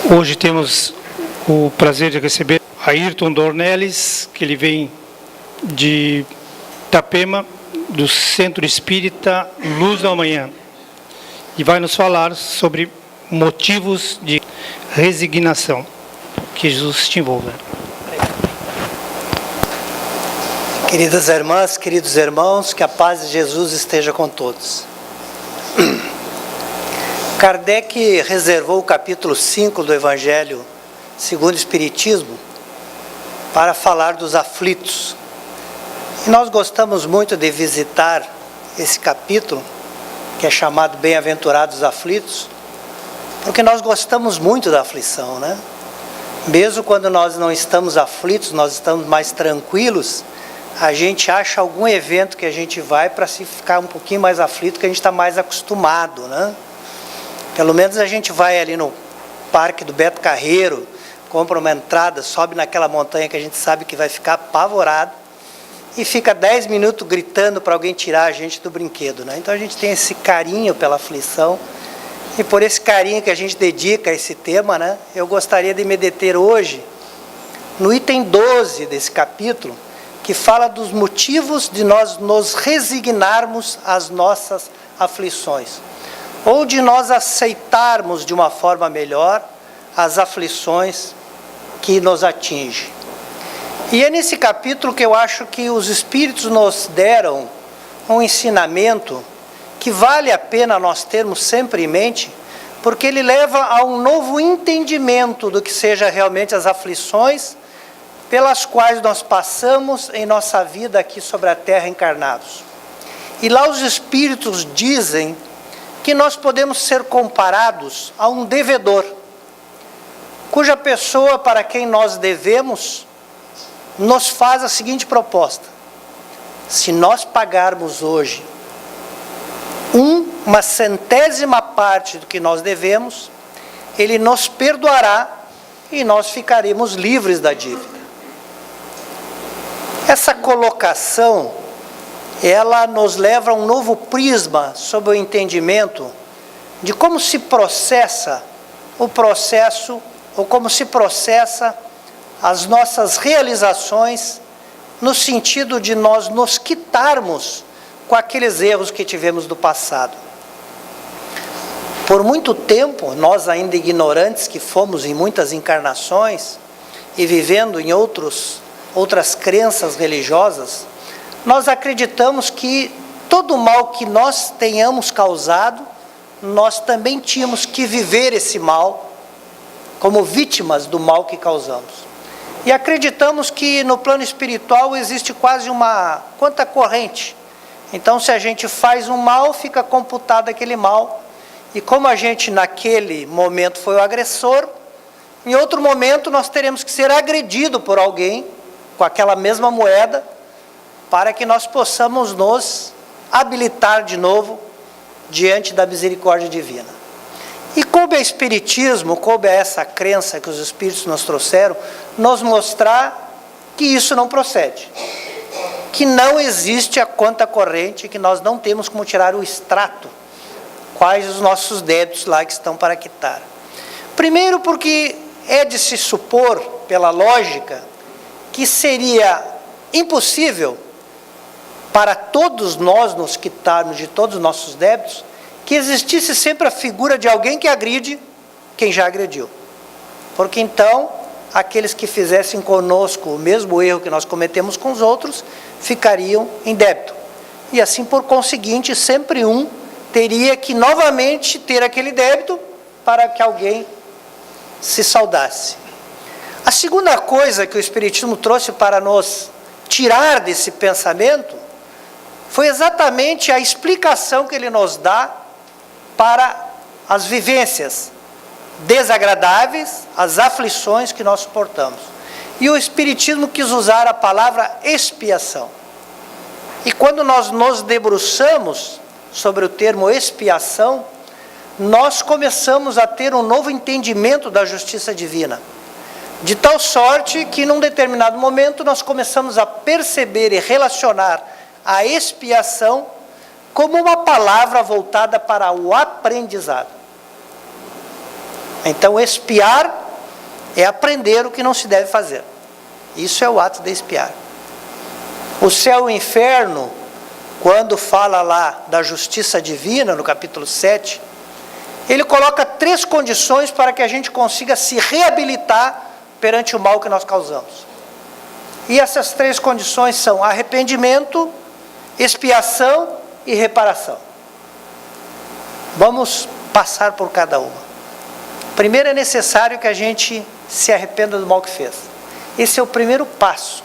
Hoje temos o prazer de receber Ayrton Dornelles, que ele vem de Itapema, do Centro Espírita Luz da Manhã, e vai nos falar sobre motivos de resignação. Que Jesus te envolva. Queridas irmãs, queridos irmãos, que a paz de Jesus esteja com todos. Kardec reservou o capítulo 5 do Evangelho segundo o Espiritismo para falar dos aflitos. E nós gostamos muito de visitar esse capítulo, que é chamado Bem-aventurados aflitos, porque nós gostamos muito da aflição, né? Mesmo quando nós não estamos aflitos, nós estamos mais tranquilos, a gente acha algum evento que a gente vai para se ficar um pouquinho mais aflito, que a gente está mais acostumado, né? Pelo menos a gente vai ali no Parque do Beto Carreiro, compra uma entrada, sobe naquela montanha que a gente sabe que vai ficar apavorado e fica 10 minutos gritando para alguém tirar a gente do brinquedo, né? Então a gente tem esse carinho pela aflição e por esse carinho que a gente dedica a esse tema, né? Eu gostaria de me deter hoje no item 12 desse capítulo, que fala dos motivos de nós nos resignarmos às nossas aflições, ou de nós aceitarmos de uma forma melhor as aflições que nos atingem. E é nesse capítulo que eu acho que os Espíritos nos deram um ensinamento que vale a pena nós termos sempre em mente, porque ele leva a um novo entendimento do que seja realmente as aflições pelas quais nós passamos em nossa vida aqui sobre a Terra encarnados. E lá os Espíritos dizem que nós podemos ser comparados a um devedor, cuja pessoa para quem nós devemos nos faz a seguinte proposta: se nós pagarmos hoje uma centésima parte do que nós devemos, ele nos perdoará e nós ficaremos livres da dívida. Essa colocação, ela nos leva a um novo prisma sobre o entendimento de como se processa o processo, ou como se processa as nossas realizações, no sentido de nós nos quitarmos com aqueles erros que tivemos do passado. Por muito tempo, nós ainda ignorantes que fomos em muitas encarnações e vivendo em outras crenças religiosas, nós acreditamos que todo o mal que nós tenhamos causado, nós também tínhamos que viver esse mal como vítimas do mal que causamos. E acreditamos que no plano espiritual existe quase uma conta corrente. Então, se a gente faz um mal, fica computado aquele mal. E como a gente naquele momento foi o agressor, em outro momento nós teremos que ser agredido por alguém com aquela mesma moeda, para que nós possamos nos habilitar de novo diante da misericórdia divina. E coube ao Espiritismo, coube a essa crença que os Espíritos nos trouxeram, nos mostrar que isso não procede, que não existe a conta corrente, que nós não temos como tirar o extrato, quais os nossos débitos lá que estão para quitar. Primeiro porque é de se supor, pela lógica, que seria impossível para todos nós nos quitarmos de todos os nossos débitos, que existisse sempre a figura de alguém que agride quem já agrediu. Porque então, aqueles que fizessem conosco o mesmo erro que nós cometemos com os outros, ficariam em débito. E assim, por conseguinte, sempre um teria que novamente ter aquele débito para que alguém se saudasse. A segunda coisa que o Espiritismo trouxe para nos tirar desse pensamento foi exatamente a explicação que ele nos dá para as vivências desagradáveis, as aflições que nós suportamos. E o Espiritismo quis usar a palavra expiação. E quando nós nos debruçamos sobre o termo expiação, nós começamos a ter um novo entendimento da justiça divina. De tal sorte que, num determinado momento, nós começamos a perceber e relacionar a expiação como uma palavra voltada para o aprendizado. Então, expiar é aprender o que não se deve fazer. Isso é o ato de expiar. O céu e o inferno, quando fala lá da justiça divina, no capítulo 7, ele coloca 3 condições para que a gente consiga se reabilitar perante o mal que nós causamos. E essas 3 condições são arrependimento, expiação e reparação. Vamos passar por cada uma. Primeiro, é necessário que a gente se arrependa do mal que fez. Esse é o primeiro passo.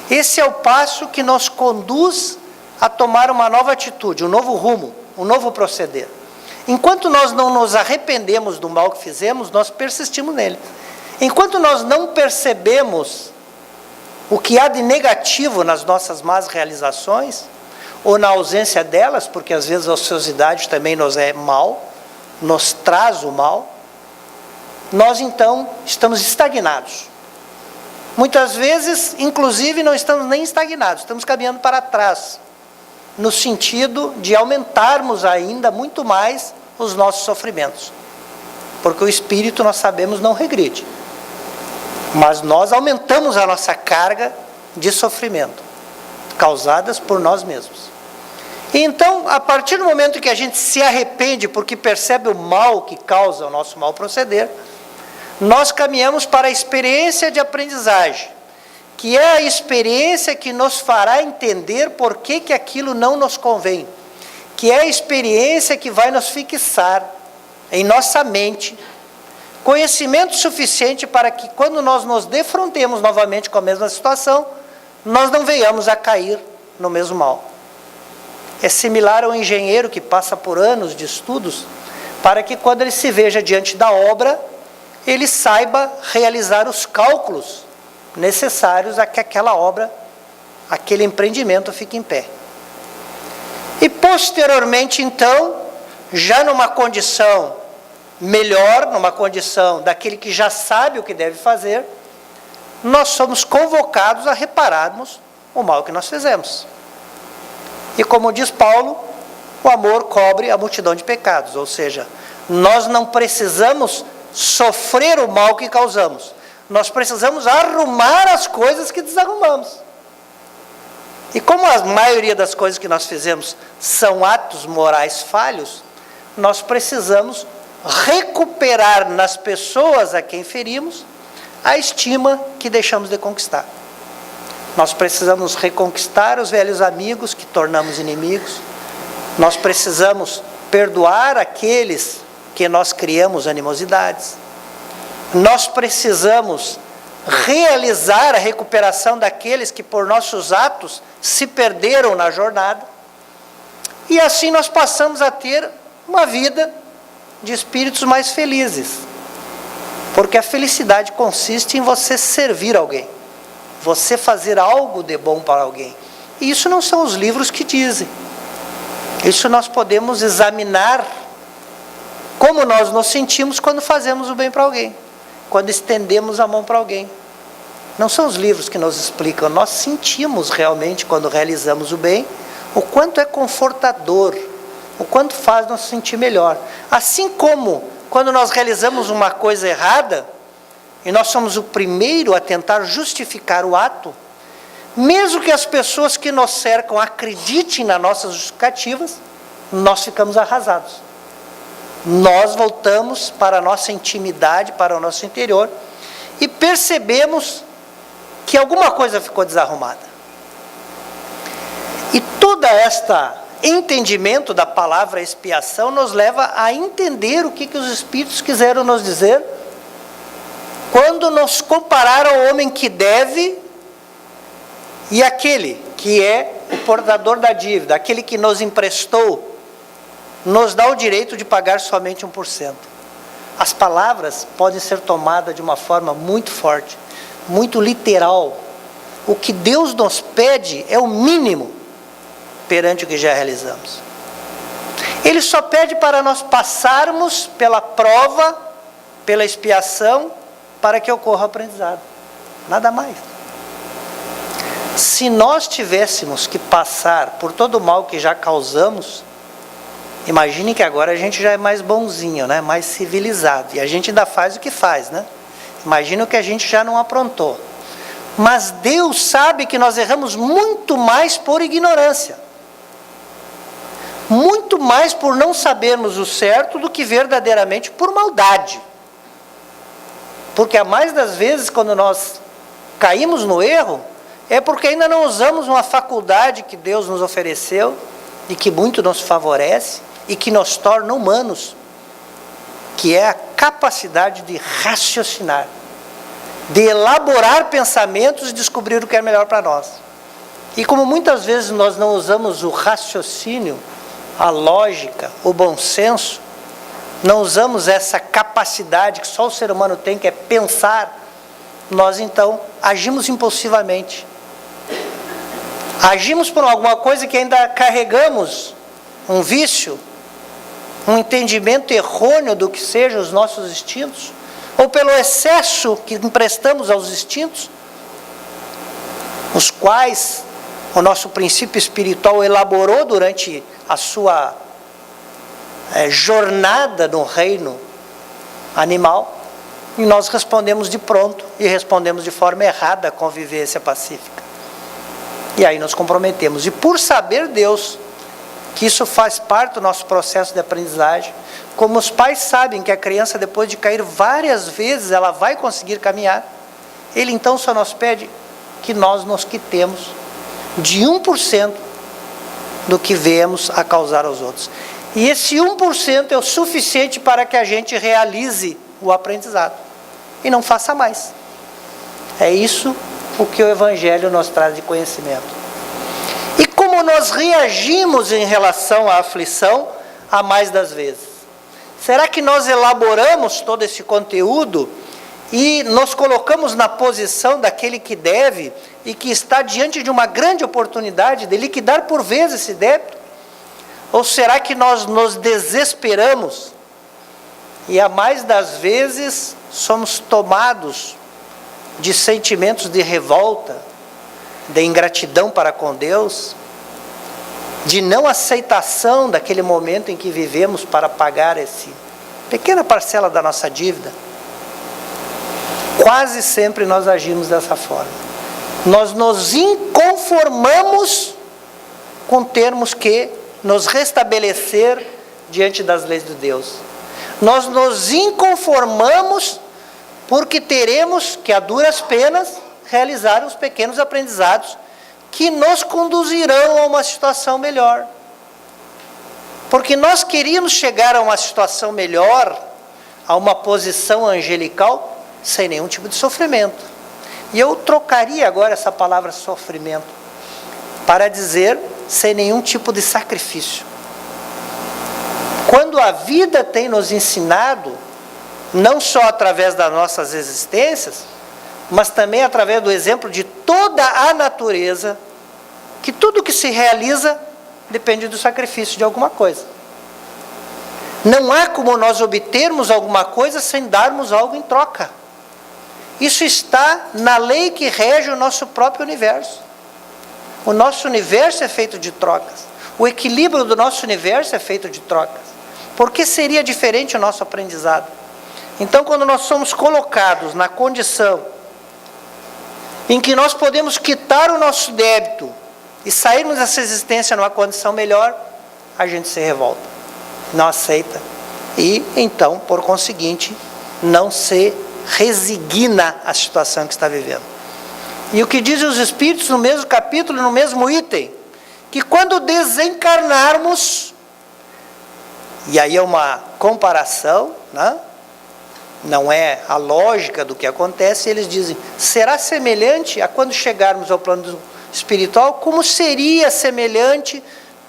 Esse é o passo que nos conduz a tomar uma nova atitude, um novo rumo, um novo proceder. Enquanto nós não nos arrependemos do mal que fizemos, nós persistimos nele. Enquanto nós não percebemos o que há de negativo nas nossas más realizações, ou na ausência delas, porque às vezes a ociosidade também nos é mal, nos traz o mal, nós então estamos estagnados. Muitas vezes, inclusive, não estamos nem estagnados, estamos caminhando para trás, no sentido de aumentarmos ainda muito mais os nossos sofrimentos. Porque o espírito, nós sabemos, não regride. Mas nós aumentamos a nossa carga de sofrimento, causadas por nós mesmos. E então, a partir do momento que a gente se arrepende porque percebe o mal que causa o nosso mau proceder, nós caminhamos para a experiência de aprendizagem, que é a experiência que nos fará entender por que aquilo não nos convém, que é a experiência que vai nos fixar em nossa mente conhecimento suficiente para que, quando nós nos defrontemos novamente com a mesma situação, nós não venhamos a cair no mesmo mal. É similar ao engenheiro que passa por anos de estudos, para que, quando ele se veja diante da obra, ele saiba realizar os cálculos necessários a que aquela obra, aquele empreendimento fique em pé. E posteriormente, então, já numa condição melhor, numa condição daquele que já sabe o que deve fazer, nós somos convocados a repararmos o mal que nós fizemos. E como diz Paulo, o amor cobre a multidão de pecados, ou seja, nós não precisamos sofrer o mal que causamos, nós precisamos arrumar as coisas que desarrumamos. E como a maioria das coisas que nós fizemos são atos morais falhos, nós precisamos recuperar nas pessoas a quem ferimos a estima que deixamos de conquistar. Nós precisamos reconquistar os velhos amigos que tornamos inimigos. Nós precisamos perdoar aqueles que nós criamos animosidades. Nós precisamos realizar a recuperação daqueles que por nossos atos se perderam na jornada. E assim nós passamos a ter uma vida de espíritos mais felizes. Porque a felicidade consiste em você servir alguém, você fazer algo de bom para alguém. E isso não são os livros que dizem. Isso nós podemos examinar como nós nos sentimos quando fazemos o bem para alguém, quando estendemos a mão para alguém. Não são os livros que nos explicam, nós sentimos realmente quando realizamos o bem, o quanto é confortador, o quanto faz nos sentir melhor. Assim como quando nós realizamos uma coisa errada, e nós somos o primeiro a tentar justificar o ato, mesmo que as pessoas que nos cercam acreditem nas nossas justificativas, nós ficamos arrasados. Nós voltamos para a nossa intimidade, para o nosso interior, e percebemos que alguma coisa ficou desarrumada. E todo este entendimento da palavra expiação nos leva a entender o que os Espíritos quiseram nos dizer quando nos compararam ao homem que deve e aquele que é o portador da dívida, aquele que nos emprestou, nos dá o direito de pagar somente 1%. As palavras podem ser tomadas de uma forma muito forte, muito literal. O que Deus nos pede é o mínimo perante o que já realizamos. Ele só pede para nós passarmos pela prova, pela expiação, para que ocorra o aprendizado. Nada mais. Se nós tivéssemos que passar por todo o mal que já causamos, Imagine que agora a gente já é mais bonzinho, né? Mais civilizado. E a gente ainda faz o que faz, né? Imagina o que a gente já não aprontou. Mas Deus sabe que nós erramos muito mais por ignorância. Muito mais por não sabermos o certo do que verdadeiramente por maldade. Porque a mais das vezes, quando nós caímos no erro, é porque ainda não usamos uma faculdade que Deus nos ofereceu e que muito nos favorece e que nos torna humanos, que é a capacidade de raciocinar, de elaborar pensamentos e descobrir o que é melhor para nós. E como muitas vezes nós não usamos o raciocínio, a lógica, o bom senso, não usamos essa capacidade que só o ser humano tem, que é pensar, nós então agimos impulsivamente. Agimos por alguma coisa que ainda carregamos um vício, um entendimento errôneo do que sejam os nossos instintos, ou pelo excesso que emprestamos aos instintos, os quais o nosso princípio espiritual elaborou durante a sua jornada no reino animal, e nós respondemos de pronto, e respondemos de forma errada à convivência pacífica. E aí nos comprometemos. E por saber Deus que isso faz parte do nosso processo de aprendizagem, como os pais sabem que a criança, depois de cair várias vezes, ela vai conseguir caminhar, Ele então só nos pede que nós nos quitemos de 1% do que viemos a causar aos outros. E esse 1% é o suficiente para que a gente realize o aprendizado e não faça mais. É isso o que o Evangelho nos traz de conhecimento. E como nós reagimos em relação à aflição, a mais das vezes? Será que nós elaboramos todo esse conteúdo e nos colocamos na posição daquele que deve e que está diante de uma grande oportunidade de liquidar por vezes esse débito? Ou será que nós nos desesperamos e a mais das vezes somos tomados de sentimentos de revolta, de ingratidão para com Deus, de não aceitação daquele momento em que vivemos para pagar essa pequena parcela da nossa dívida? Quase sempre nós agimos dessa forma. Nós nos inconformamos com termos que nos restabelecer diante das leis de Deus. Nós nos inconformamos porque teremos que, a duras penas, realizar os pequenos aprendizados que nos conduzirão a uma situação melhor. Porque nós queríamos chegar a uma situação melhor, a uma posição angelical, sem nenhum tipo de sofrimento. E eu trocaria agora essa palavra sofrimento para dizer sem nenhum tipo de sacrifício. Quando a vida tem nos ensinado, não só através das nossas existências, mas também através do exemplo de toda a natureza, que tudo que se realiza depende do sacrifício de alguma coisa. Não há como nós obtermos alguma coisa sem darmos algo em troca. Isso está na lei que rege o nosso próprio universo. O nosso universo é feito de trocas. O equilíbrio do nosso universo é feito de trocas. Por que seria diferente o nosso aprendizado? Então, quando nós somos colocados na condição em que nós podemos quitar o nosso débito e sairmos dessa existência numa condição melhor, a gente se revolta, não aceita e, então, por conseguinte, não se resigna à situação que está vivendo. E o que dizem os Espíritos no mesmo capítulo, no mesmo item, que quando desencarnarmos, e aí é uma comparação, né? Não é a lógica do que acontece, eles dizem, será semelhante a quando chegarmos ao plano espiritual, como seria semelhante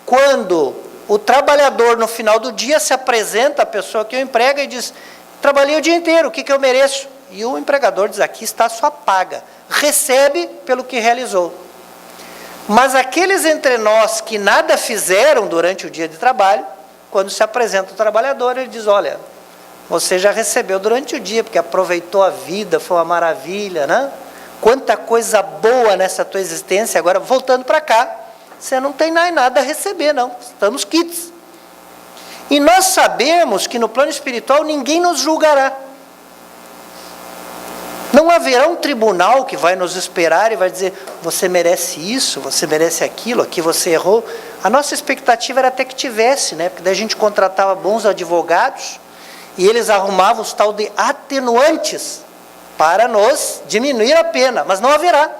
quando o trabalhador no final do dia se apresenta à pessoa que o emprega e diz, trabalhei o dia inteiro, o que eu mereço? E o empregador diz, aqui está a sua paga, recebe pelo que realizou. Mas aqueles entre nós que nada fizeram durante o dia de trabalho, quando se apresenta o trabalhador, ele diz, olha, você já recebeu durante o dia, porque aproveitou a vida, foi uma maravilha, né? Quanta coisa boa nessa tua existência, agora voltando para cá, você não tem nada a receber, não, estamos quites. E nós sabemos que no plano espiritual ninguém nos julgará. Não haverá um tribunal que vai nos esperar e vai dizer, você merece isso, você merece aquilo, aqui você errou. A nossa expectativa era até que tivesse, né? Porque daí a gente contratava bons advogados e eles arrumavam os tal de atenuantes para nos diminuir a pena. Mas não haverá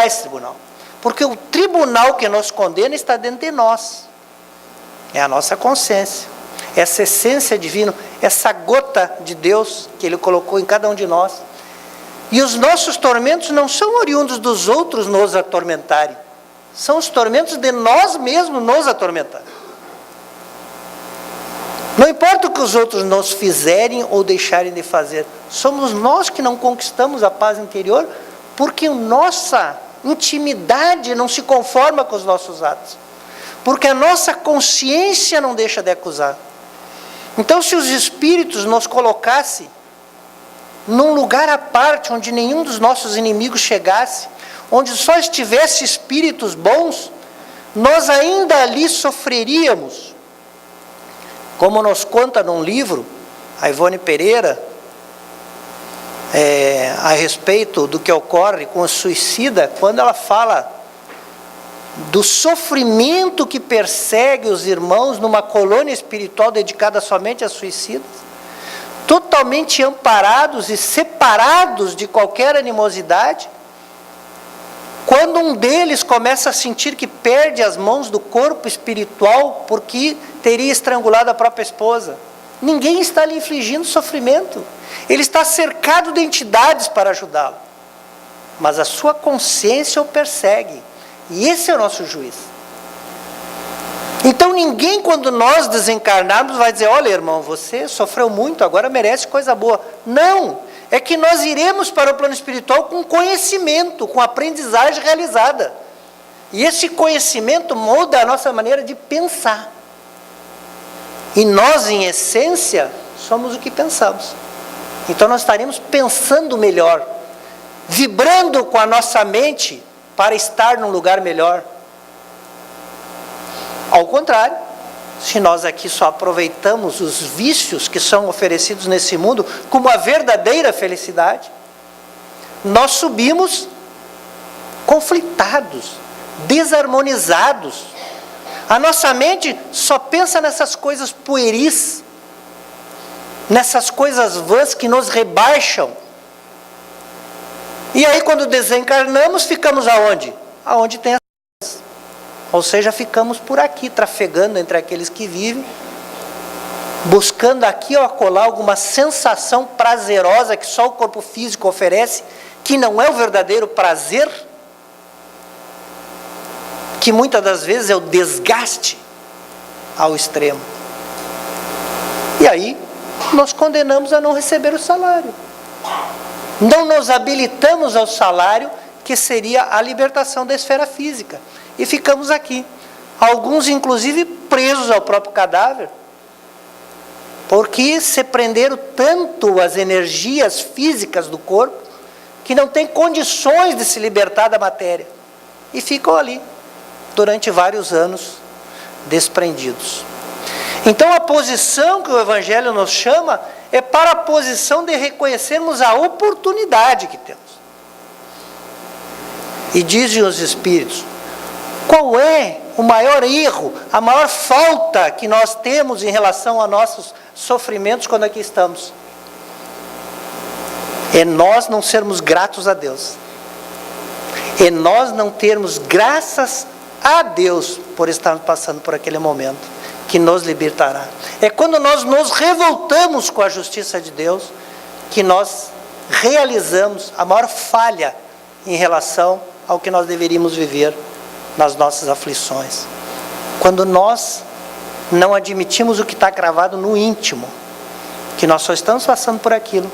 esse tribunal. Porque o tribunal que nos condena está dentro de nós. É a nossa consciência. Essa essência divina, essa gota de Deus que Ele colocou em cada um de nós. E os nossos tormentos não são oriundos dos outros nos atormentarem. São os tormentos de nós mesmos nos atormentar. Não importa o que os outros nos fizerem ou deixarem de fazer. Somos nós que não conquistamos a paz interior porque nossa intimidade não se conforma com os nossos atos. Porque a nossa consciência não deixa de acusar. Então, se os espíritos nos colocassem num lugar à parte, onde nenhum dos nossos inimigos chegasse, onde só estivesse espíritos bons, nós ainda ali sofreríamos. Como nos conta num livro, a Ivone Pereira, a respeito do que ocorre com o suicida, quando ela fala do sofrimento que persegue os irmãos numa colônia espiritual dedicada somente a suicidas, totalmente amparados e separados de qualquer animosidade, quando um deles começa a sentir que perde as mãos do corpo espiritual porque teria estrangulado a própria esposa. Ninguém está lhe infligindo sofrimento. Ele está cercado de entidades para ajudá-lo. Mas a sua consciência o persegue. E esse é o nosso juiz. Então ninguém, quando nós desencarnarmos, vai dizer, olha irmão, você sofreu muito, agora merece coisa boa. Não! É que nós iremos para o plano espiritual com conhecimento, com aprendizagem realizada. E esse conhecimento muda a nossa maneira de pensar. E nós, em essência, somos o que pensamos. Então nós estaremos pensando melhor, vibrando com a nossa mente para estar num lugar melhor. Ao contrário, se nós aqui só aproveitamos os vícios que são oferecidos nesse mundo como a verdadeira felicidade, nós subimos conflitados, desarmonizados. A nossa mente só pensa nessas coisas pueris, nessas coisas vãs que nos rebaixam. E aí quando desencarnamos, ficamos aonde? Aonde tem as coisas. Ou seja, ficamos por aqui, trafegando entre aqueles que vivem, buscando aqui ou acolá alguma sensação prazerosa que só o corpo físico oferece, que não é o verdadeiro prazer, que muitas das vezes é o desgaste ao extremo. E aí, nós condenamos a não receber o salário. Não nos habilitamos ao salário, que seria a libertação da esfera física. E ficamos aqui. Alguns, inclusive, presos ao próprio cadáver. Porque se prenderam tanto as energias físicas do corpo, que não tem condições de se libertar da matéria. E ficam ali, durante vários anos, desprendidos. Então a posição que o Evangelho nos chama é para a posição de reconhecermos a oportunidade que temos. E dizem os Espíritos, qual é o maior erro, a maior falta que nós temos em relação a nossos sofrimentos quando aqui estamos? É nós não sermos gratos a Deus. É nós não termos graças a Deus por estarmos passando por aquele momento que nos libertará. É quando nós nos revoltamos com a justiça de Deus que nós realizamos a maior falha em relação ao que nós deveríamos viver nas nossas aflições. Quando nós não admitimos o que está gravado no íntimo, que nós só estamos passando por aquilo,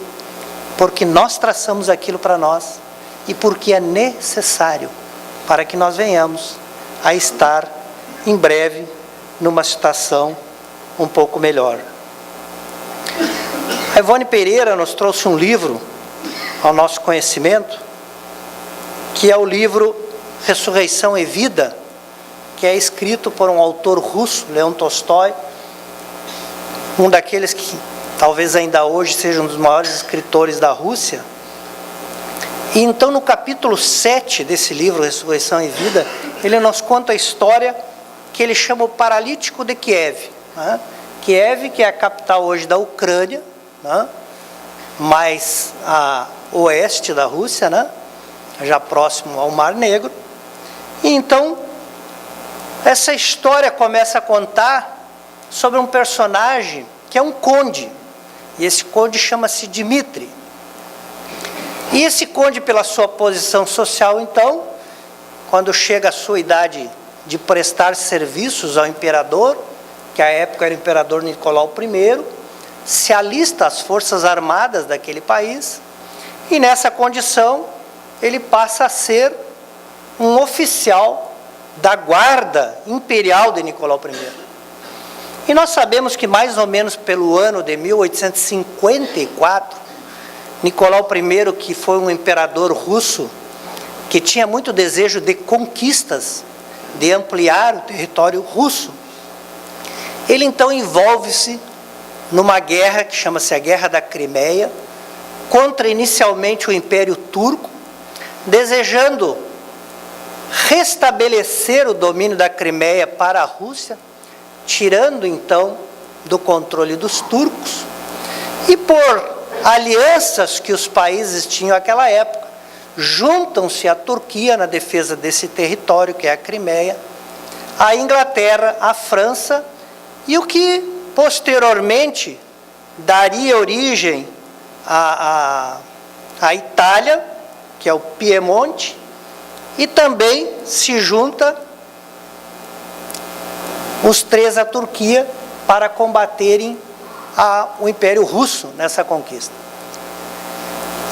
porque nós traçamos aquilo para nós e porque é necessário para que nós venhamos a estar em breve numa situação um pouco melhor. A Ivone Pereira nos trouxe um livro ao nosso conhecimento, que é o livro Ressurreição e Vida, que é escrito por um autor russo, Leon Tolstói, um daqueles que talvez ainda hoje seja um dos maiores escritores da Rússia. E então no capítulo 7 desse livro, Ressurreição e Vida, ele nos conta a história que ele chama o paralítico de Kiev. Né? Kiev, que é a capital hoje da Ucrânia, né? Mais a oeste da Rússia, né? Já próximo ao Mar Negro. E então, essa história começa a contar sobre um personagem que é um conde. E esse conde chama-se Dmitri. E esse conde, pela sua posição social, então, quando chega a sua idade de prestar serviços ao imperador, que à época era o imperador Nicolau I, se alista às forças armadas daquele país, e nessa condição ele passa a ser um oficial da guarda imperial de Nicolau I. E nós sabemos que mais ou menos pelo ano de 1854, Nicolau I, que foi um imperador russo, que tinha muito desejo de conquistas, de ampliar o território russo, ele então envolve-se numa guerra que chama-se a Guerra da Crimeia, contra inicialmente o Império Turco, desejando restabelecer o domínio da Crimeia para a Rússia, tirando então do controle dos turcos, e por alianças que os países tinham naquela época, juntam-se a Turquia na defesa desse território, que é a Crimeia, a Inglaterra, a França, e o que posteriormente daria origem à Itália, que é o Piemonte, e também se junta os três à Turquia para combaterem o Império Russo nessa conquista.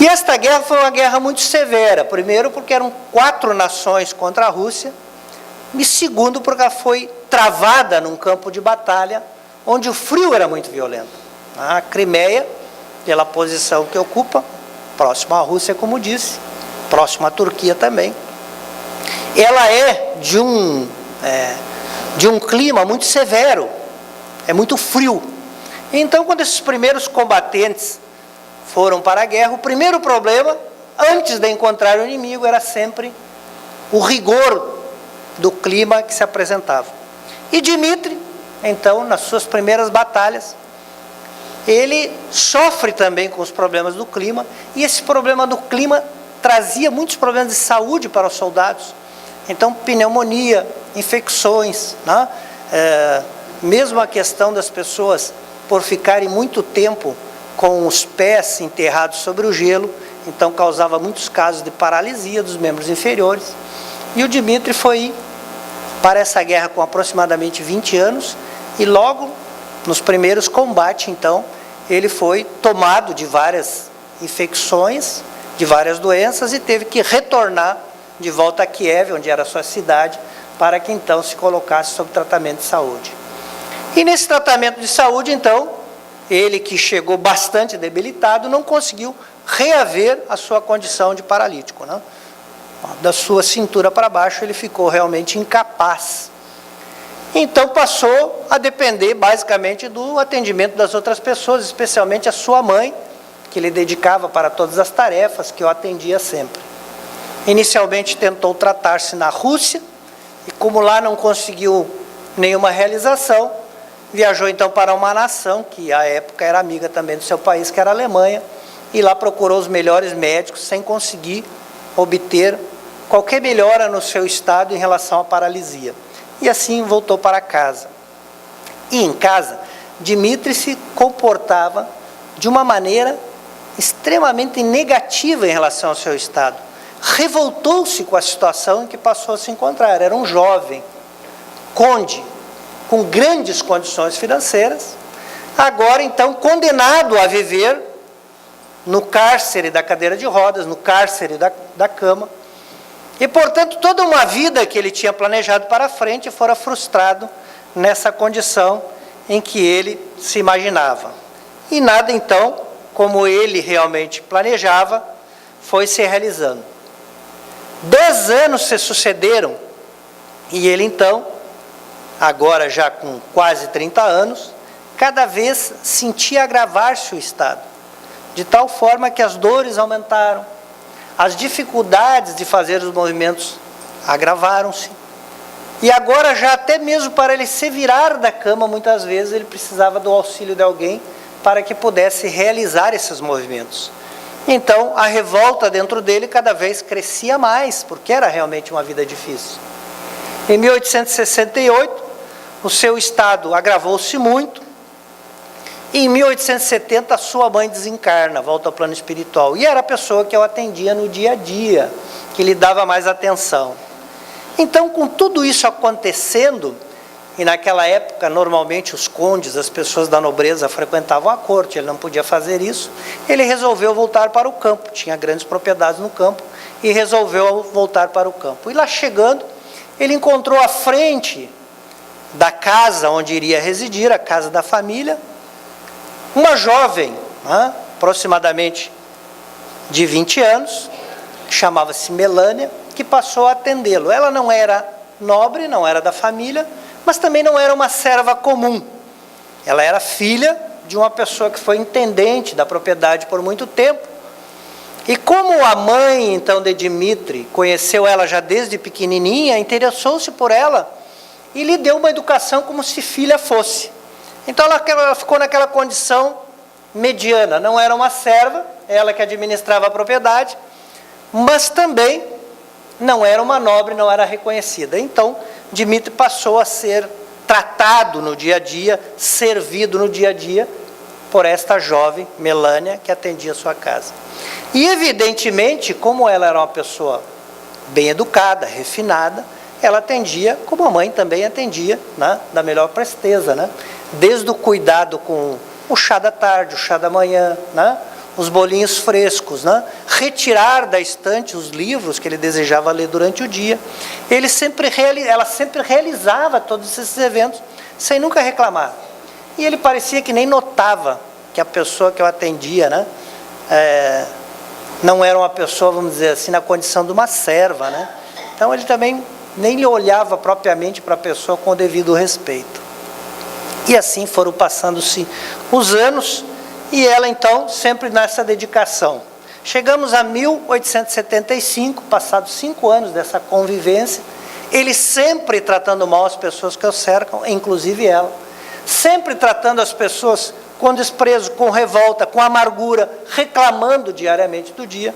E esta guerra foi uma guerra muito severa, primeiro porque eram 4 nações contra a Rússia, e segundo porque ela foi travada num campo de batalha, onde o frio era muito violento. A Crimeia, pela posição que ocupa, próximo à Rússia, como disse, próximo à Turquia também, ela é de um clima muito severo, é muito frio. Então, quando esses primeiros combatentes foram para a guerra, o primeiro problema, antes de encontrar o inimigo, era sempre o rigor do clima que se apresentava. E Dmitri, então, nas suas primeiras batalhas, ele sofre também com os problemas do clima, e esse problema do clima trazia muitos problemas de saúde para os soldados. Então, pneumonia, infecções, né? Mesmo a questão das pessoas por ficarem muito tempo com os pés enterrados sobre o gelo, então causava muitos casos de paralisia dos membros inferiores. E o Dmitri foi para essa guerra com aproximadamente 20 anos, e logo nos primeiros combates, então, ele foi tomado de várias infecções, de várias doenças, e teve que retornar de volta a Kiev, onde era a sua cidade, para que então se colocasse sob tratamento de saúde. E nesse tratamento de saúde, então, ele, que chegou bastante debilitado, não conseguiu reaver a sua condição de paralítico, né? Da sua cintura para baixo ele ficou realmente incapaz. Então passou a depender basicamente do atendimento das outras pessoas, especialmente a sua mãe, que lhe dedicava para todas as tarefas, que o atendia sempre. Inicialmente tentou tratar-se na Rússia, e como lá não conseguiu nenhuma realização, viajou então para uma nação que à época era amiga também do seu país, que era a Alemanha, e lá procurou os melhores médicos sem conseguir obter qualquer melhora no seu estado em relação à paralisia. E assim voltou para casa. E em casa, Dmitri se comportava de uma maneira extremamente negativa em relação ao seu estado. Revoltou-se com a situação em que passou a se encontrar. Era um jovem, conde, com grandes condições financeiras, agora então condenado a viver no cárcere da cadeira de rodas, no cárcere da cama, e portanto toda uma vida que ele tinha planejado para frente fora frustrado nessa condição em que ele se imaginava. E nada então, como ele realmente planejava, foi se realizando. 10 anos se sucederam, e ele então, agora já com quase 30 anos, cada vez sentia agravar-se o estado, de tal forma que as dores aumentaram, as dificuldades de fazer os movimentos agravaram-se, e agora já até mesmo para ele se virar da cama, muitas vezes ele precisava do auxílio de alguém para que pudesse realizar esses movimentos. Então a revolta dentro dele cada vez crescia mais, porque era realmente uma vida difícil. Em 1868, o seu estado agravou-se muito, e em 1870 sua mãe desencarna, volta ao plano espiritual, e era a pessoa que eu atendia no dia a dia, que lhe dava mais atenção. Então, com tudo isso acontecendo, e naquela época, normalmente os condes, as pessoas da nobreza frequentavam a corte, ele não podia fazer isso, ele resolveu voltar para o campo, tinha grandes propriedades no campo, e resolveu voltar para o campo. E lá chegando, ele encontrou à frente da casa onde iria residir, a casa da família, uma jovem, aproximadamente de 20 anos, chamava-se Melânia, que passou a atendê-lo. Ela não era nobre, não era da família, mas também não era uma serva comum. Ela era filha de uma pessoa que foi intendente da propriedade por muito tempo. E como a mãe, então, de Dmitri, conheceu ela já desde pequenininha, interessou-se por ela e lhe deu uma educação como se filha fosse. Então ela ficou naquela condição mediana, não era uma serva, ela que administrava a propriedade, mas também não era uma nobre, não era reconhecida. Então Dmitri passou a ser tratado no dia a dia, servido no dia a dia, por esta jovem Melânia que atendia a sua casa. E evidentemente, como ela era uma pessoa bem educada, refinada, ela atendia como a mãe também atendia, né, da melhor presteza, né? Desde o cuidado com o chá da tarde, o chá da manhã, né? Os bolinhos frescos, né? Retirar da estante os livros que ele desejava ler durante o dia. Ela sempre realizava todos esses eventos sem nunca reclamar. E ele parecia que nem notava que a pessoa que eu atendia, né, não era uma pessoa, vamos dizer assim, na condição de uma serva, né? Então ele também nem lhe olhava propriamente para a pessoa com o devido respeito. E assim foram passando-se os anos, e ela então sempre nessa dedicação. Chegamos a 1875, passados 5 anos dessa convivência, ele sempre tratando mal as pessoas que o cercam, inclusive ela. Sempre tratando as pessoas com desprezo, com revolta, com amargura, reclamando diariamente do dia.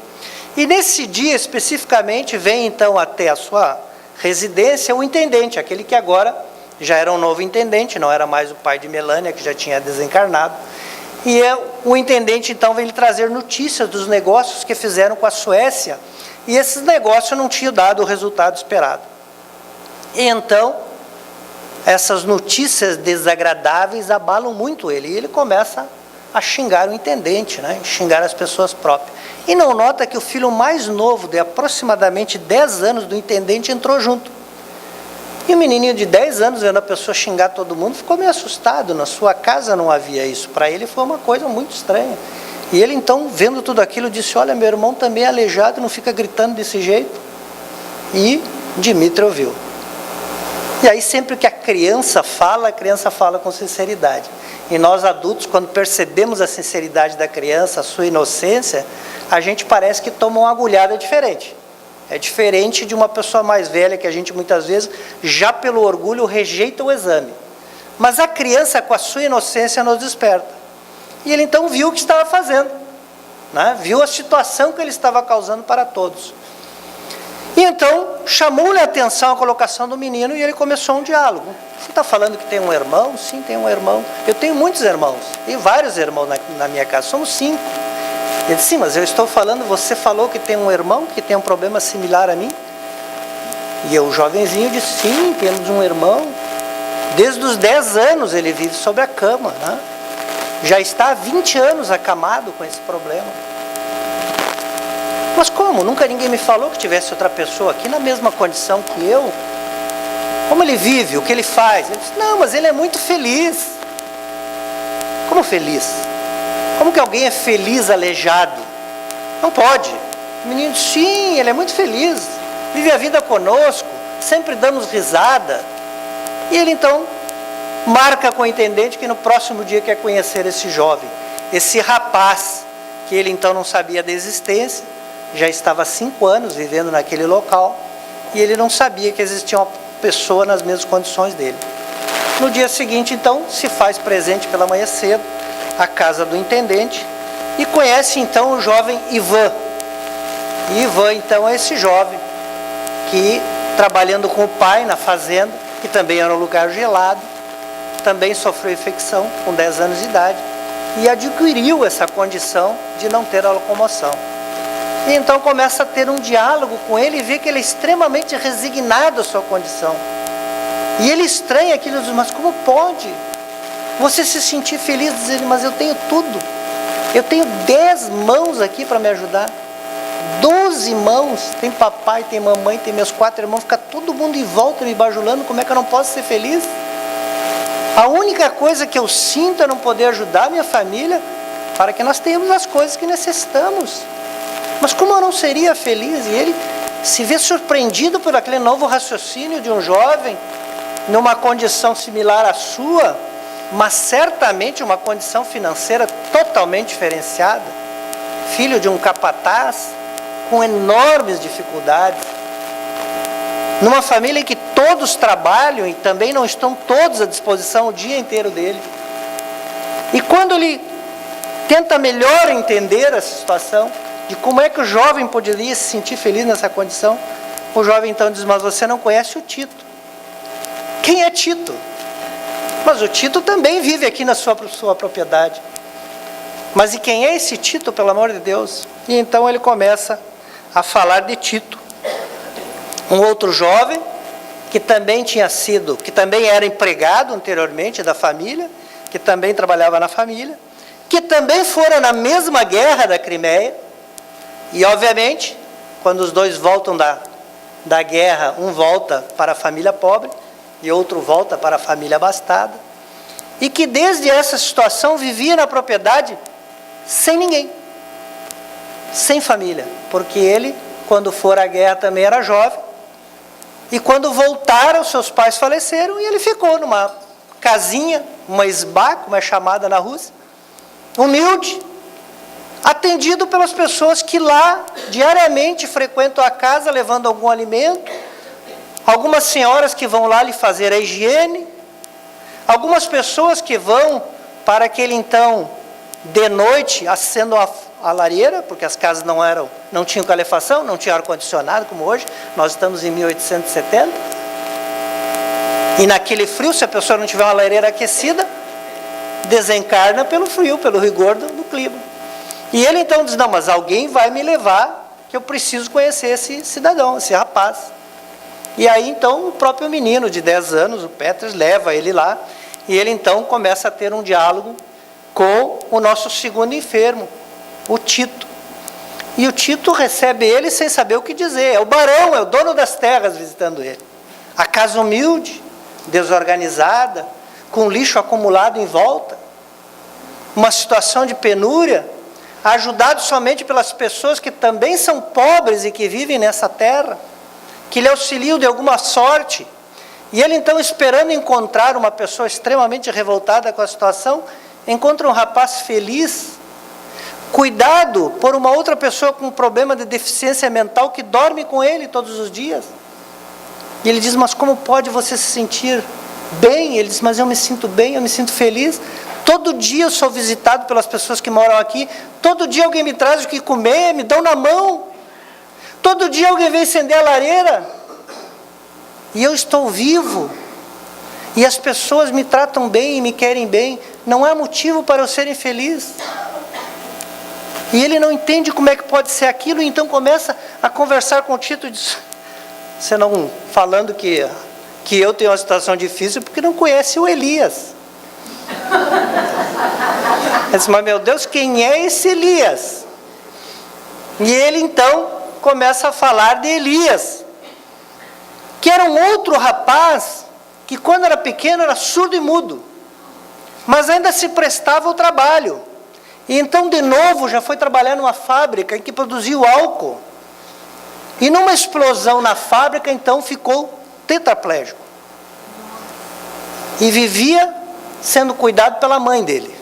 E nesse dia especificamente vem então até a sua residência o intendente, aquele que agora já era um novo intendente, não era mais o pai de Melânia, que já tinha desencarnado. E o intendente então vem lhe trazer notícias dos negócios que fizeram com a Suécia, e esses negócios não tinham dado o resultado esperado. E então, essas notícias desagradáveis abalam muito ele, e ele começa a xingar o intendente, né? Xingar as pessoas próprias. E não nota que o filho mais novo, de aproximadamente 10 anos do intendente, entrou junto. E o menininho de 10 anos, vendo a pessoa xingar todo mundo, ficou meio assustado. Na sua casa não havia isso. Para ele foi uma coisa muito estranha. E ele então, vendo tudo aquilo, disse: olha, meu irmão também é aleijado, não fica gritando desse jeito. E Dmitri ouviu. E aí sempre que a criança fala com sinceridade. E nós adultos, quando percebemos a sinceridade da criança, a sua inocência, a gente parece que toma uma agulhada diferente. É diferente de uma pessoa mais velha, que a gente muitas vezes, já pelo orgulho, rejeita o exame. Mas a criança, com a sua inocência, nos desperta. E ele então viu o que estava fazendo, né? Viu a situação que ele estava causando para todos. E então, chamou-lhe a atenção a colocação do menino, e ele começou um diálogo. Você está falando que tem um irmão? Sim, tem um irmão. Eu tenho muitos irmãos, tenho vários irmãos na minha casa, somos 5. Ele disse: sim, mas eu estou falando, você falou que tem um irmão que tem um problema similar a mim? E o jovenzinho disse: sim, temos um irmão. Desde os 10 anos ele vive sobre a cama, né? Já está há 20 anos acamado com esse problema. Mas como? Nunca ninguém me falou que tivesse outra pessoa aqui na mesma condição que eu? Como ele vive? O que ele faz? Ele disse: não, mas ele é muito feliz. Como feliz? Como que alguém é feliz aleijado? Não pode. O menino disse: sim, ele é muito feliz. Vive a vida conosco, sempre damos risada. E ele então marca com o intendente que no próximo dia quer conhecer esse jovem, esse rapaz, que ele então não sabia da existência, já estava há 5 anos vivendo naquele local, e ele não sabia que existia uma pessoa nas mesmas condições dele. No dia seguinte, então, se faz presente pela manhã cedo, à casa do intendente, e conhece então o jovem Ivan. E Ivan, então, é esse jovem que, trabalhando com o pai na fazenda, que também era um lugar gelado, também sofreu infecção com 10 anos de idade, e adquiriu essa condição de não ter a locomoção. E então começa a ter um diálogo com ele e vê que ele é extremamente resignado à sua condição. E ele estranha aquilo e diz, mas como pode você se sentir feliz dizendo, mas eu tenho tudo. Eu tenho 10 mãos aqui para me ajudar. 12 mãos, tem papai, tem mamãe, tem meus 4 irmãos, fica todo mundo em volta me bajulando, como é que eu não posso ser feliz? A única coisa que eu sinto é não poder ajudar a minha família para que nós tenhamos as coisas que necessitamos. Mas como eu não seria feliz? E ele se vê surpreendido por aquele novo raciocínio de um jovem, numa condição similar à sua, mas certamente uma condição financeira totalmente diferenciada, filho de um capataz, com enormes dificuldades, numa família em que todos trabalham e também não estão todos à disposição o dia inteiro dele. E quando ele tenta melhor entender essa situação, de como é que o jovem poderia se sentir feliz nessa condição, o jovem então diz, mas você não conhece o Tito. Quem é Tito? Mas o Tito também vive aqui na sua propriedade. Mas e quem é esse Tito, pelo amor de Deus? E então ele começa a falar de Tito, um outro jovem que também era empregado anteriormente da família, que também trabalhava na família, que também fora na mesma guerra da Crimeia, e obviamente, quando os dois voltam da guerra, um volta para a família pobre, e outro volta para a família abastada, e que desde essa situação vivia na propriedade sem ninguém, sem família, porque ele, quando for à guerra, também era jovem, e quando voltaram, seus pais faleceram, e ele ficou numa casinha, uma esbá, como é chamada na Rússia, humilde, atendido pelas pessoas que lá diariamente frequentam a casa, levando algum alimento, algumas senhoras que vão lá lhe fazer a higiene, algumas pessoas que vão para que ele então, de noite, acendam a lareira, porque as casas não tinham calefação, não tinham ar-condicionado como hoje, nós estamos em 1870, e naquele frio, se a pessoa não tiver uma lareira aquecida, desencarna pelo frio, pelo rigor do clima. E ele então diz, não, mas alguém vai me levar, que eu preciso conhecer esse cidadão, esse rapaz. E aí então o próprio menino de 10 anos, o Petras, leva ele lá, e ele então começa a ter um diálogo com o nosso segundo enfermo, o Tito. E o Tito recebe ele sem saber o que dizer, é o barão, é o dono das terras visitando ele. A casa humilde, desorganizada, com lixo acumulado em volta, uma situação de penúria, ajudado somente pelas pessoas que também são pobres e que vivem nessa terra, que lhe auxiliam de alguma sorte, e ele então, esperando encontrar uma pessoa extremamente revoltada com a situação, encontra um rapaz feliz, cuidado por uma outra pessoa com um problema de deficiência mental que dorme com ele todos os dias. E ele diz, mas como pode você se sentir bem? Ele diz, mas eu me sinto bem, eu me sinto feliz. Todo dia eu sou visitado pelas pessoas que moram aqui, todo dia alguém me traz o que comer, me dão na mão, todo dia alguém vem acender a lareira, e eu estou vivo, e as pessoas me tratam bem e me querem bem, não há motivo para eu ser infeliz. E ele não entende como é que pode ser aquilo, e então começa a conversar com o Tito, e diz, você não falando que eu tenho uma situação difícil, porque não conhece o Elias. Ele disse, mas meu Deus, quem é esse Elias? E ele então começa a falar de Elias, que era um outro rapaz, que quando era pequeno era surdo e mudo, mas ainda se prestava ao trabalho. E então de novo já foi trabalhar numa fábrica em que produziu álcool. E numa explosão na fábrica então ficou tetraplégico. E vivia sendo cuidado pela mãe dele.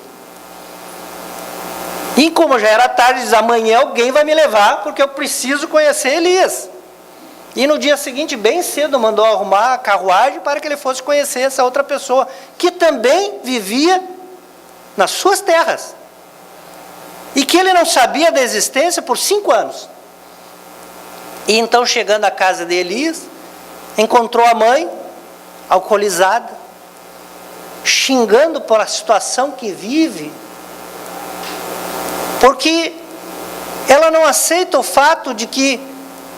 E como já era tarde, diz: amanhã alguém vai me levar, porque eu preciso conhecer Elias. E no dia seguinte, bem cedo, mandou arrumar a carruagem para que ele fosse conhecer essa outra pessoa, que também vivia nas suas terras. E que ele não sabia da existência por 5 anos. E então, chegando à casa de Elias, encontrou a mãe, alcoolizada, xingando por a situação que vive, porque ela não aceita o fato de que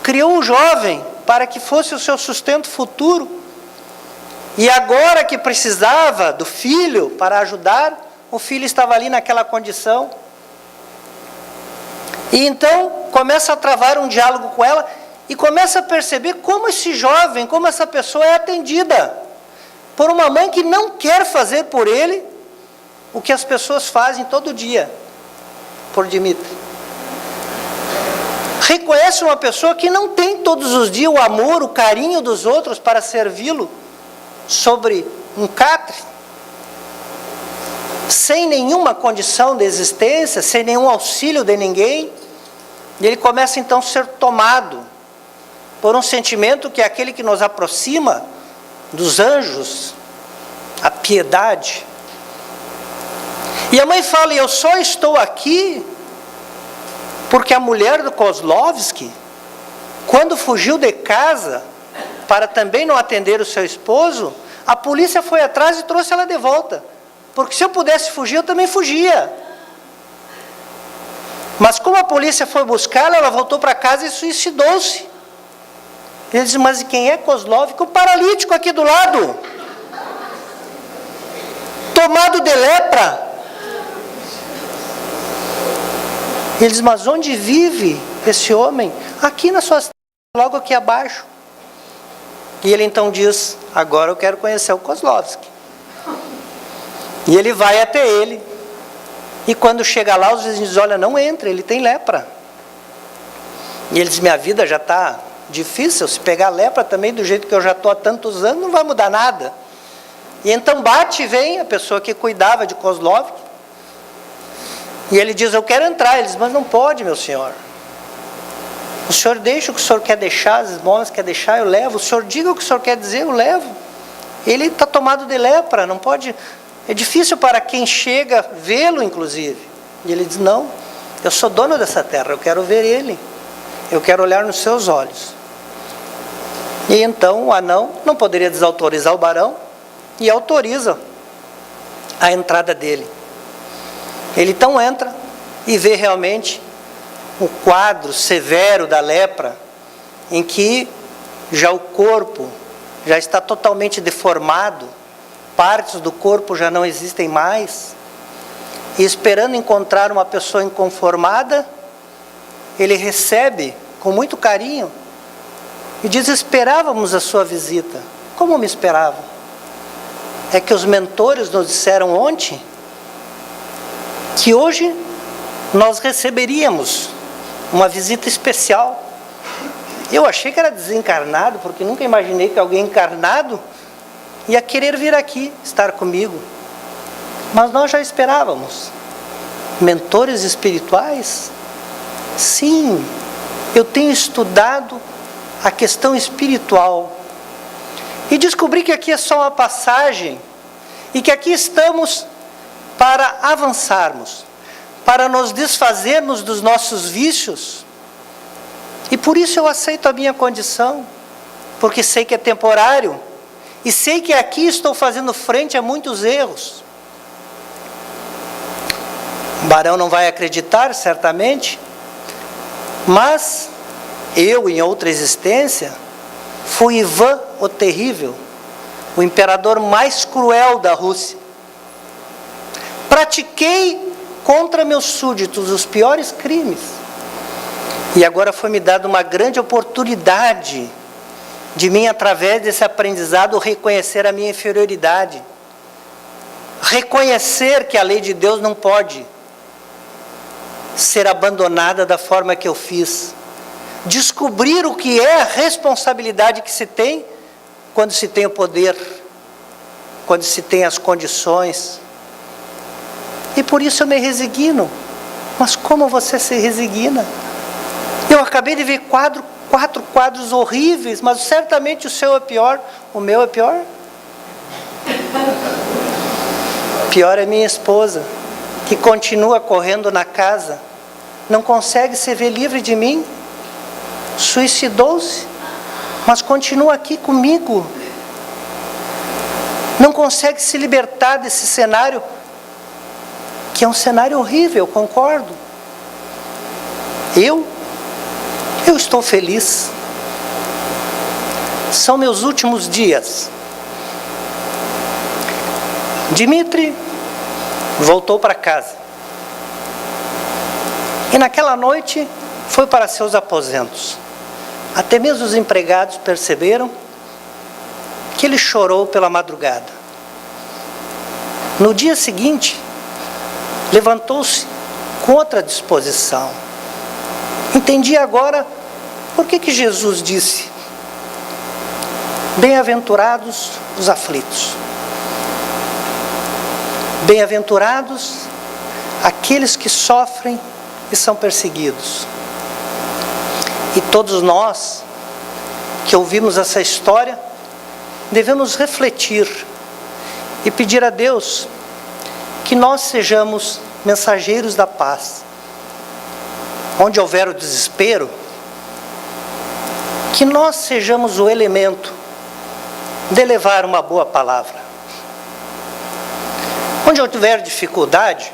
criou um jovem para que fosse o seu sustento futuro, e agora que precisava do filho para ajudar, o filho estava ali naquela condição. E então começa a travar um diálogo com ela, e começa a perceber como esse jovem, como essa pessoa é atendida por uma mãe que não quer fazer por ele o que as pessoas fazem todo dia por Dmitry. Reconhece uma pessoa que não tem todos os dias o amor, o carinho dos outros para servi-lo sobre um catre, sem nenhuma condição de existência, sem nenhum auxílio de ninguém. E ele começa então a ser tomado por um sentimento que é aquele que nos aproxima dos anjos, a piedade. E a mãe fala: eu só estou aqui porque a mulher do Kozlovsky, quando fugiu de casa para também não atender o seu esposo, a polícia foi atrás e trouxe ela de volta. Porque se eu pudesse fugir, eu também fugia. Mas como a polícia foi buscá-la, ela voltou para casa e suicidou-se. Ele diz: mas e quem é Kozlovsky? O paralítico aqui do lado, tomado de lepra. Ele diz: mas onde vive esse homem? Aqui na sua cidade, logo aqui abaixo. E ele então diz: agora eu quero conhecer o Kozlovsky. E ele vai até ele. E quando chega lá, os vizinhos dizem: olha, não entra, ele tem lepra. E ele diz: minha vida já está difícil, se pegar lepra também do jeito que eu já estou há tantos anos, não vai mudar nada. E então bate e vem a pessoa que cuidava de Kozlovsky. E ele diz: eu quero entrar. Ele diz: mas não pode, meu senhor. O senhor deixa o que o senhor quer deixar, as esmolas quer deixar, eu levo. O senhor diga o que o senhor quer dizer, eu levo. Ele está tomado de lepra, não pode. É difícil para quem chega vê-lo, inclusive. E ele diz: não, eu sou dono dessa terra, eu quero ver ele. Eu quero olhar nos seus olhos. E então o anão não poderia desautorizar o barão e autoriza a entrada dele. Ele então entra e vê realmente o quadro severo da lepra, em que já o corpo já está totalmente deformado, partes do corpo já não existem mais, e esperando encontrar uma pessoa inconformada, ele recebe com muito carinho e diz: esperávamos a sua visita. Como me esperavam? É que os mentores nos disseram ontem que hoje nós receberíamos uma visita especial. Eu achei que era desencarnado, porque nunca imaginei que alguém encarnado ia querer vir aqui, estar comigo. Mas nós já esperávamos. Mentores espirituais? Sim, eu tenho estudado a questão espiritual. E descobri que aqui é só uma passagem, e que aqui estamos para avançarmos, para nos desfazermos dos nossos vícios. E por isso eu aceito a minha condição, porque sei que é temporário, e sei que aqui estou fazendo frente a muitos erros. O barão não vai acreditar, certamente, mas eu, em outra existência, fui Ivan o Terrível, o imperador mais cruel da Rússia. Pratiquei contra meus súditos os piores crimes. E agora foi me dada uma grande oportunidade de mim, através desse aprendizado, reconhecer a minha inferioridade. Reconhecer que a lei de Deus não pode ser abandonada da forma que eu fiz. Descobrir o que é a responsabilidade que se tem quando se tem o poder. quando se tem as condições. E por isso eu me resigno. Mas como você se resigna? Eu acabei de ver 4 quadros horríveis, mas certamente o seu é pior. O meu é pior? Pior é minha esposa, que continua correndo na casa, não consegue se ver livre de mim, suicidou-se, mas continua aqui comigo. Não consegue se libertar desse cenário, que é um cenário horrível, concordo. Eu estou feliz. São meus últimos dias. Dmitry voltou para casa. E naquela noite foi para seus aposentos. Até mesmo os empregados perceberam que ele chorou pela madrugada. No dia seguinte, levantou-se com outra disposição. Entendi agora por que Jesus disse: bem-aventurados os aflitos. Bem-aventurados aqueles que sofrem e são perseguidos. E todos nós que ouvimos essa história, devemos refletir e pedir a Deus que nós sejamos mensageiros da paz. Onde houver o desespero, que nós sejamos o elemento de levar uma boa palavra. Onde houver dificuldade,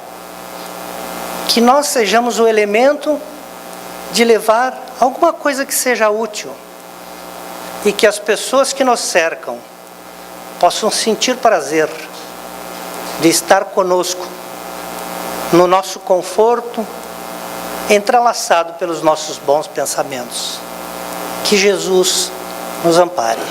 que nós sejamos o elemento de levar alguma coisa que seja útil. E que as pessoas que nos cercam possam sentir prazer de estar conosco, no nosso conforto, entrelaçado pelos nossos bons pensamentos. Que Jesus nos ampare.